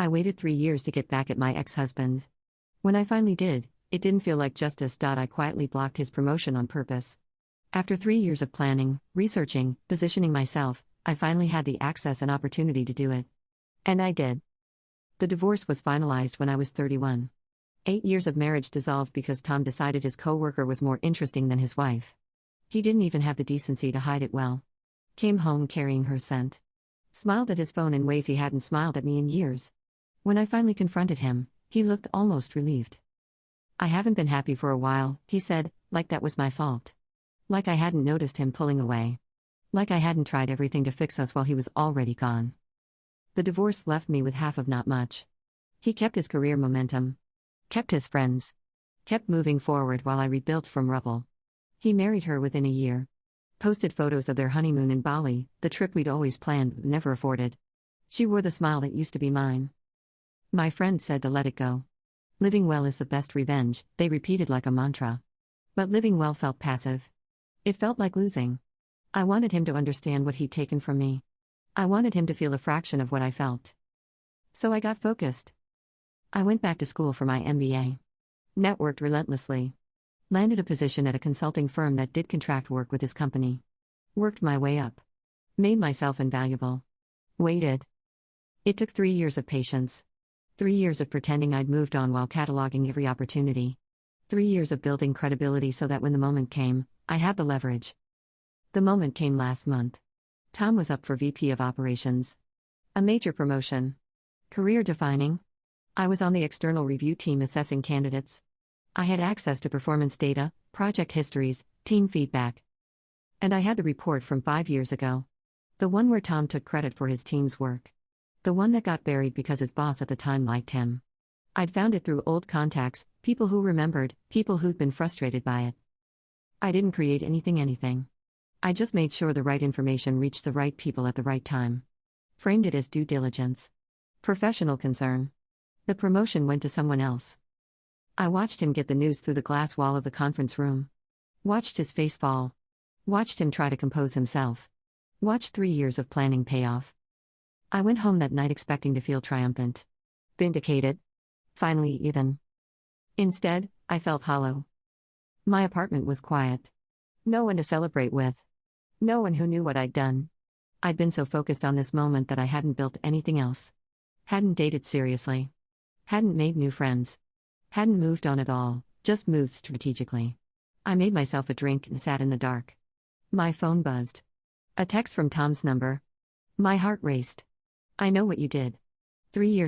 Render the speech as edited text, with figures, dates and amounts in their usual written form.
I waited 3 years to get back at my ex-husband. When I finally did, it didn't feel like justice. I quietly blocked his promotion on purpose. After 3 years of planning, researching, positioning myself, I finally had the access and opportunity to do it. And I did. The divorce was finalized when I was 31. 8 years of marriage dissolved because Tom decided his coworker was more interesting than his wife. He didn't even have the decency to hide it well. Came home carrying her scent. Smiled at his phone in ways he hadn't smiled at me in years. When I finally confronted him, he looked almost relieved. "I haven't been happy for a while," he said, like that was my fault. Like I hadn't noticed him pulling away. Like I hadn't tried everything to fix us while he was already gone. The divorce left me with half of not much. He kept his career momentum. Kept his friends. Kept moving forward while I rebuilt from rubble. He married her within a year. Posted photos of their honeymoon in Bali, the trip we'd always planned but never afforded. She wore the smile that used to be mine. My friend said to let it go. Living well is the best revenge, they repeated like a mantra. But living well felt passive. It felt like losing. I wanted him to understand what he'd taken from me. I wanted him to feel a fraction of what I felt. So I got focused. I went back to school for my MBA. Networked relentlessly. Landed a position at a consulting firm that did contract work with his company. Worked my way up. Made myself invaluable. Waited. It took 3 years of patience. 3 years of pretending I'd moved on while cataloging every opportunity. 3 years of building credibility so that when the moment came, I had the leverage. The moment came last month. Tom was up for VP of Operations. A major promotion. Career defining. I was on the external review team assessing candidates. I had access to performance data, project histories, team feedback. And I had the report from 5 years ago. The one where Tom took credit for his team's work. The one that got buried because his boss at the time liked him. I'd found it through old contacts, people who remembered, people who'd been frustrated by it. I didn't create anything. I just made sure the right information reached the right people at the right time. Framed it as due diligence. Professional concern. The promotion went to someone else. I watched him get the news through the glass wall of the conference room. Watched his face fall. Watched him try to compose himself. Watched 3 years of planning pay off. I went home that night expecting to feel triumphant. Vindicated. Finally even. Instead, I felt hollow. My apartment was quiet. No one to celebrate with. No one who knew what I'd done. I'd been so focused on this moment that I hadn't built anything else. Hadn't dated seriously. Hadn't made new friends. Hadn't moved on at all, just moved strategically. I made myself a drink and sat in the dark. My phone buzzed. A text from Tom's number. My heart raced. "I know what you did. 3 years